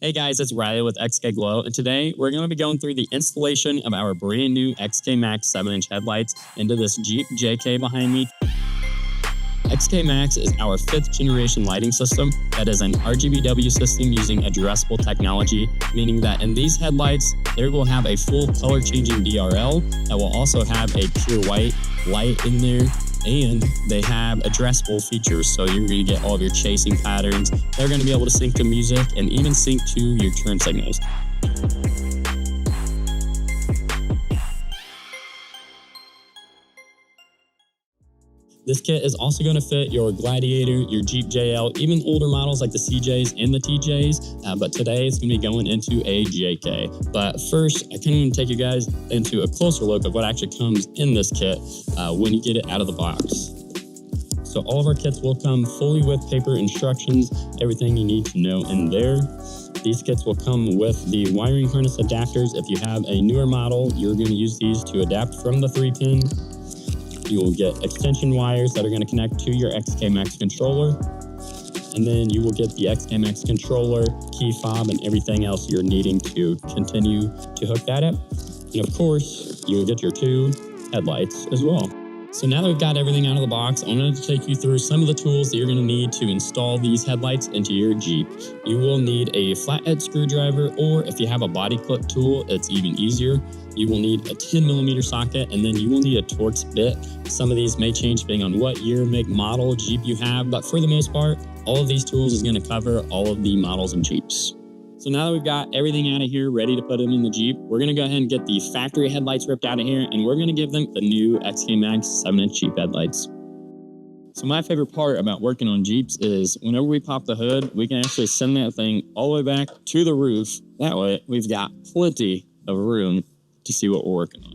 Hey guys, it's Riley with XKGLOW, and today we're going to be going through the installation of our brand new XKmax 7-inch headlights into this Jeep JK behind me. XKmax is our 5th generation lighting system that is an RGBW system using addressable technology, meaning that in these headlights, there will have a full color changing DRL that will also have a pure white light in there. And they have addressable features, so you're going to get all of your chasing patterns. They're going to be able to sync to music and even sync to your turn signals. This kit is also going to fit your Gladiator, your Jeep JL, even older models like the CJs and the TJs, but today it's going to be going into a JK. But first, I kind of want to take you guys into a closer look of what actually comes in this kit when you get it out of the box. So all of our kits will come fully with paper instructions, everything you need to know in there. These kits will come with the wiring harness adapters. If you have a newer model, you're going to use these to adapt from the 3-pin. You will get extension wires that are going to connect to your XKmax controller. And then you will get the XKmax controller, key fob, and everything else you're needing to continue to hook that up. And of course, you will get your 2 headlights as well. So now that we've got everything out of the box, I'm going to take you through some of the tools that you're going to need to install these headlights into your Jeep. You will need a flathead screwdriver, or if you have a body clip tool, it's even easier. You will need a 10mm socket, and then you will need a Torx Bit. Some of these may change depending on what year, make, model Jeep you have, but for the most part, all of these tools is going to cover all of the models of Jeeps. So now that we've got everything out of here, ready to put them in the Jeep, we're going to go ahead and get the factory headlights ripped out of here, and we're going to give them the new XKmax 7-inch Jeep headlights. So my favorite part about working on Jeeps is whenever we pop the hood, we can actually send that thing all the way back to the roof. That way, we've got plenty of room to see what we're working on.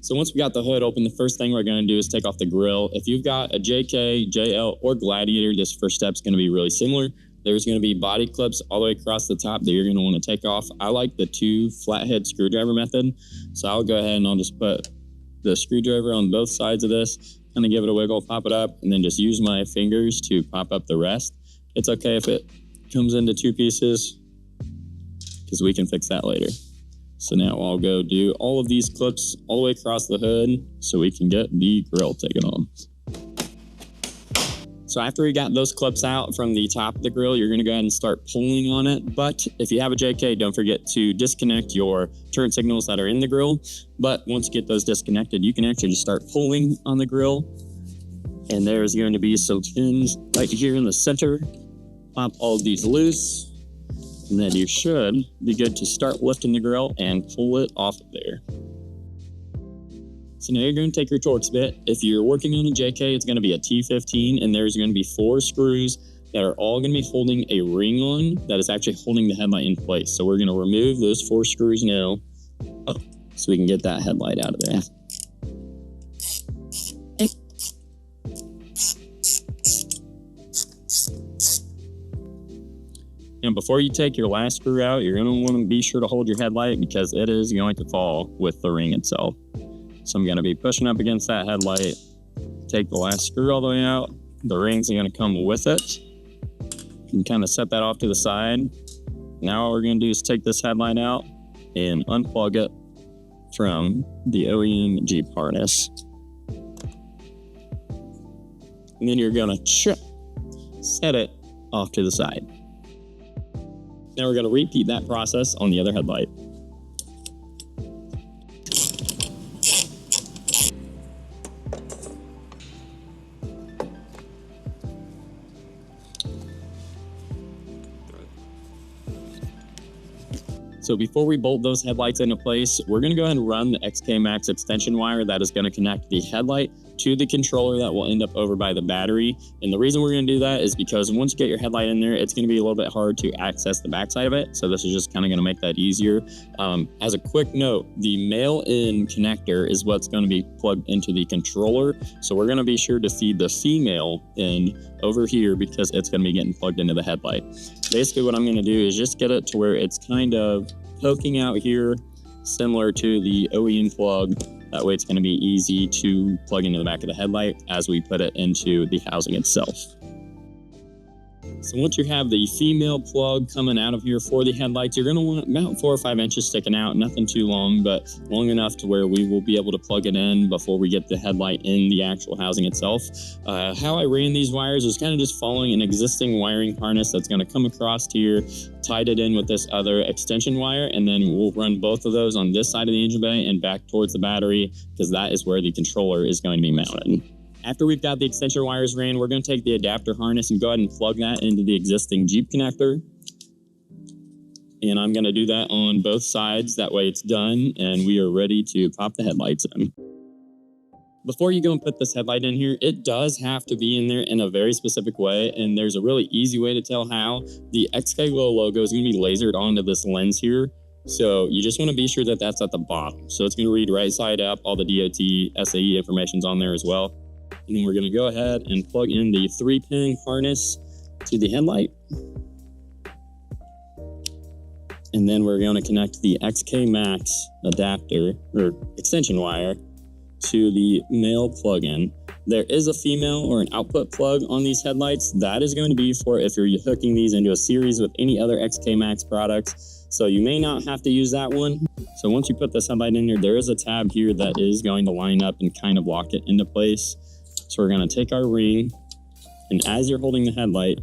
So once we got the hood open, the first thing we're going to do is take off the grill. If you've got a JK, JL, or Gladiator, this first step's going to be really similar. There's going to be body clips all the way across the top that you're going to want to take off. I like the 2 flathead screwdriver method. So I'll go ahead and I'll just put the screwdriver on both sides of this, kind of give it a wiggle, pop it up, and then just use my fingers to pop up the rest. It's okay if it comes into 2 pieces because we can fix that later. So now I'll go do all of these clips all the way across the hood so we can get the grill taken on. So after we got those clips out from the top of the grill, you're going to go ahead and start pulling on it. But if you have a JK, don't forget to disconnect your turn signals that are in the grill. But once you get those disconnected, you can actually just start pulling on the grill. And there's going to be some pins right here in the center. Pop all of these loose. And then you should be good to start lifting the grill and pull it off of there. So now you're going to take your Torx Bit. If you're working on a JK, it's going to be a T15, and there's going to be 4 screws that are all going to be holding a ring on that is actually holding the headlight in place. So we're going to remove those 4 screws now so we can get that headlight out of there. And before you take your last screw out, you're going to want to be sure to hold your headlight because it is going to fall with the ring itself. So I'm going to be pushing up against that headlight, take the last screw all the way out. The rings are going to come with it. You can kind of set that off to the side. Now all we're going to do is take this headlight out and unplug it from the OEM Jeep harness. And then you're going to set it off to the side. Now we're going to repeat that process on the other headlight. So before we bolt those headlights into place, we're going to go ahead and run the XKmax extension wire that is going to connect the headlight to the controller that will end up over by the battery. And the reason we're going to do that is because once you get your headlight in there, it's going to be a little bit hard to access the backside of it. So this is just kind of going to make that easier. As a quick note, the male-in connector is what's going to be plugged into the controller. So we're going to be sure to feed the female in over here because it's going to be getting plugged into the headlight. Basically what I'm going to do is just get it to where it's kind of poking out here, similar to the OEM plug. That way it's going to be easy to plug into the back of the headlight as we put it into the housing itself. So once you have the female plug coming out of here for the headlights, you're going to want about 4 or 5 inches sticking out, nothing too long, but long enough to where we will be able to plug it in before we get the headlight in the actual housing itself. How I ran these wires is kind of just following an existing wiring harness that's going to come across here, tied it in with this other extension wire, and then we'll run both of those on this side of the engine bay and back towards the battery, because that is where the controller is going to be mounted. After we've got the extension wires ran, we're going to take the adapter harness and go ahead and plug that into the existing Jeep connector. And I'm going to do that on both sides. That way it's done and we are ready to pop the headlights in. Before you go and put this headlight in here, it does have to be in there in a very specific way. And there's a really easy way to tell how. The XKGLOW logo is going to be lasered onto this lens here. So you just want to be sure that that's at the bottom. So it's going to read right side up. All the DOT, SAE information's on there as well. And then we're going to go ahead and plug in the 3-pin harness to the headlight. And then we're going to connect the XKmax adapter or extension wire to the male plug-in. There is a female or an output plug on these headlights. That is going to be for if you're hooking these into a series with any other XKmax products. So you may not have to use that one. So once you put this headlight in here, there is a tab here that is going to line up and kind of lock it into place. So we're going to take our ring, and as you're holding the headlight,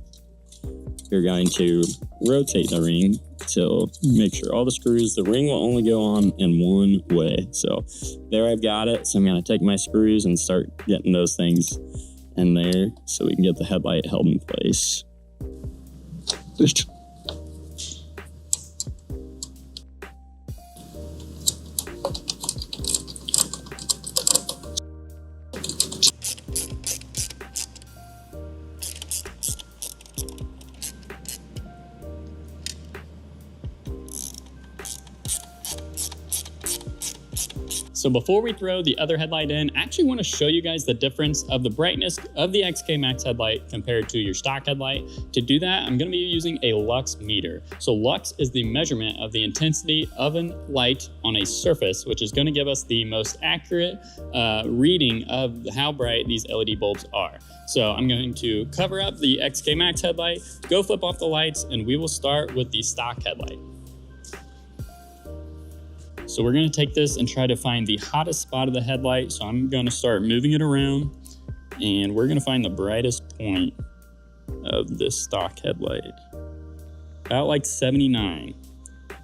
you're going to rotate the ring to make sure all the screws, the ring will only go on in one way. So there I've got it. So I'm going to take my screws and start getting those things in there so we can get the headlight held in place. So before we throw the other headlight in, I actually want to show you guys the difference of the brightness of the XKmax headlight compared to your stock headlight. To do that, I'm going to be using a lux meter. So lux is the measurement of the intensity of a light on a surface, which is going to give us the most accurate reading of how bright these LED bulbs are. So I'm going to cover up the XKmax headlight, go flip off the lights, and we will start with the stock headlight. So we're going to take this and try to find the hottest spot of the headlight. So I'm going to start moving it around, and we're going to find the brightest point of this stock headlight. About like 79.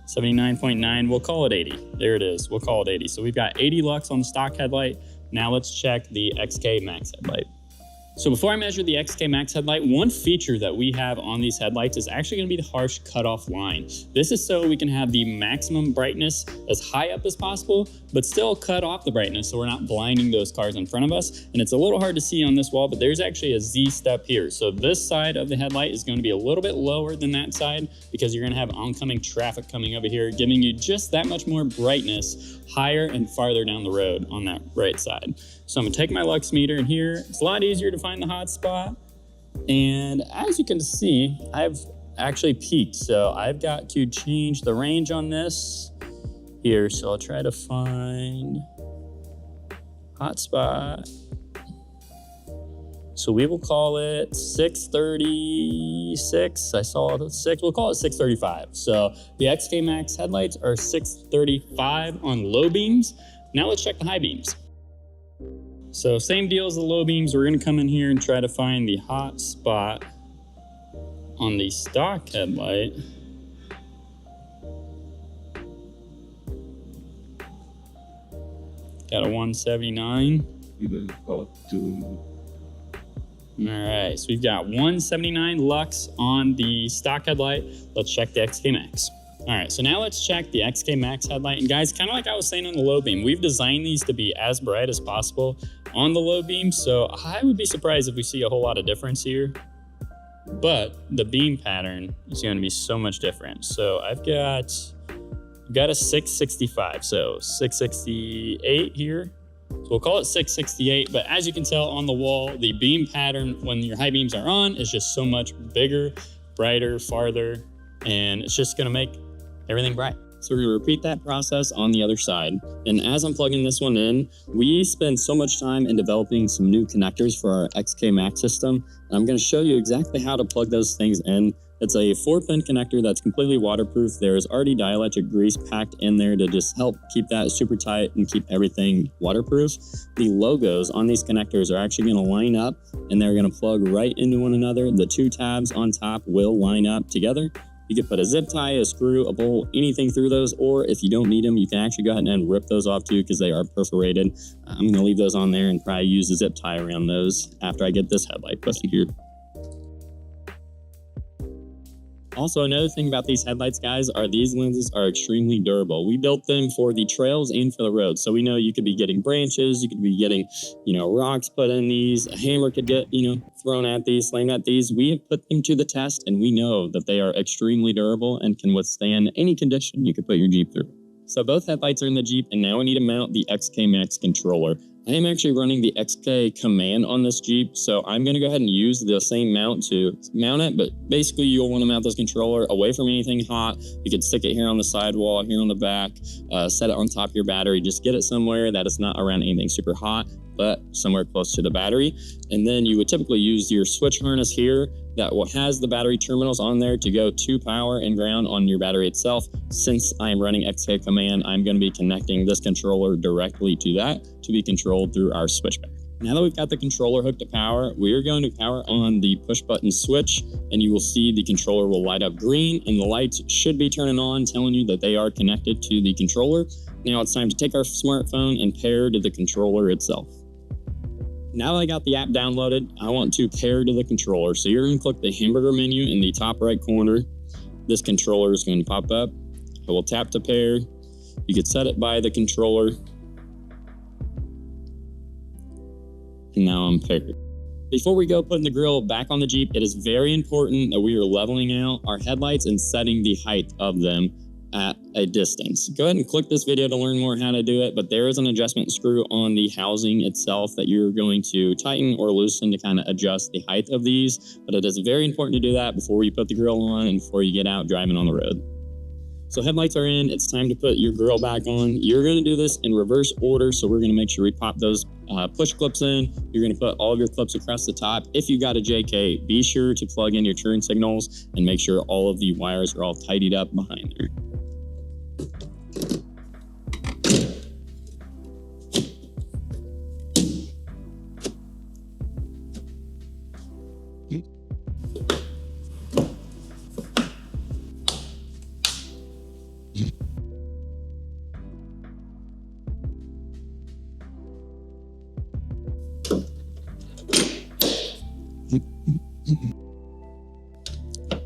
79.9, we'll call it 80. There it is, we'll call it 80. So we've got 80 lux on the stock headlight. Now let's check the XKmax headlight. So before I measure the XKmax headlight, one feature that we have on these headlights is actually going to be the harsh cutoff line. This is so we can have the maximum brightness as high up as possible, but still cut off the brightness so we're not blinding those cars in front of us. And it's a little hard to see on this wall, but there's actually a Z step here. So this side of the headlight is going to be a little bit lower than that side because you're going to have oncoming traffic coming over here, giving you just that much more brightness higher and farther down the road on that right side. So I'm going to take my lux meter in here. It's a lot easier to find the hot spot. And as you can see, I've actually peaked. So I've got to change the range on this here. So I'll try to find hot spot. So we will call it 636. I saw 6. We'll call it 635. So the XKmax headlights are 635 on low beams. Now let's check the high beams. So same deal as the low beams. We're going to come in here and try to find the hot spot on the stock headlight. Got a 179. All right, so we've got 179 lux on the stock headlight. Let's check the XKmax. All right, so now let's check the XKmax headlight. And guys, kind of like I was saying on the low beam, we've designed these to be as bright as possible on the low beam. So I would be surprised if we see a whole lot of difference here. But the beam pattern is going to be so much different. So I've got a 665, so 668 here. So we'll call it 668, but as you can tell on the wall, the beam pattern when your high beams are on is just so much bigger, brighter, farther, and it's just gonna make everything bright. So we're going to repeat that process on the other side. And as I'm plugging this one in, we spend so much time in developing some new connectors for our XKmax system. And I'm going to show you exactly how to plug those things in. It's a 4-pin connector that's completely waterproof. There's already dielectric grease packed in there to just help keep that super tight and keep everything waterproof. The logos on these connectors are actually going to line up and they're going to plug right into one another. The 2 tabs on top will line up together. You could put a zip tie, a screw, a bolt, anything through those, or if you don't need them, you can actually go ahead and rip those off too because they are perforated. I'm going to leave those on there and probably use a zip tie around those after I get this headlight put here. Also, another thing about these headlights, guys, are these lenses are extremely durable. We built them for the trails and for the road. So we know you could be getting branches, you could be getting, rocks put in these, a hammer could get, thrown at these, slammed at these. We have put them to the test and we know that they are extremely durable and can withstand any condition you could put your Jeep through. So both headlights are in the Jeep and now we need to mount the XKmax controller. I am actually running the XK command on this Jeep, so I'm going to go ahead and use the same mount to mount it, but basically you'll want to mount this controller away from anything hot. You could stick it here on the sidewall, here on the back, set it on top of your battery, just get it somewhere that it's not around anything super hot, but somewhere close to the battery. And then you would typically use your switch harness here that has the battery terminals on there to go to power and ground on your battery itself. Since I am running XK command, I'm going to be connecting this controller directly to that to be controlled through our switchback. Now that we've got the controller hooked to power, we are going to power on the push button switch and you will see the controller will light up green and the lights should be turning on telling you that they are connected to the controller. Now it's time to take our smartphone and pair to the controller itself. Now that I got the app downloaded, I want to pair to the controller. So you're going to click the hamburger menu in the top right corner. This controller is going to pop up. I will tap to pair. You could set it by the controller. And now I'm paired. Before we go putting the grill back on the Jeep, it is very important that we are leveling out our headlights and setting the height of them at a distance. Go ahead and click this video to learn more how to do it, but there is an adjustment screw on the housing itself that you're going to tighten or loosen to kind of adjust the height of these, but it is very important to do that before you put the grill on and before you get out driving on the road. So headlights are in, it's time to put your grill back on. You're going to do this in reverse order, so we're going to make sure we pop those push clips in. You're going to put all of your clips across the top. If you got a JK, be sure to plug in your turn signals and make sure all of the wires are all tidied up behind there.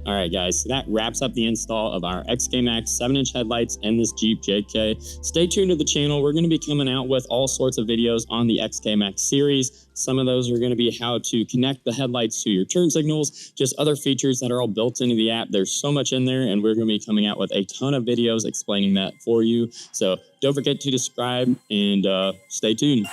All right, guys, so that wraps up the install of our XKmax 7-inch headlights and this Jeep JK. Stay tuned to the channel. We're going to be coming out with all sorts of videos on the XKmax series. Some of those are going to be how to connect the headlights to your turn signals, just other features that are all built into the app. There's so much in there, and we're going to be coming out with a ton of videos explaining that for you. So don't forget to subscribe and stay tuned.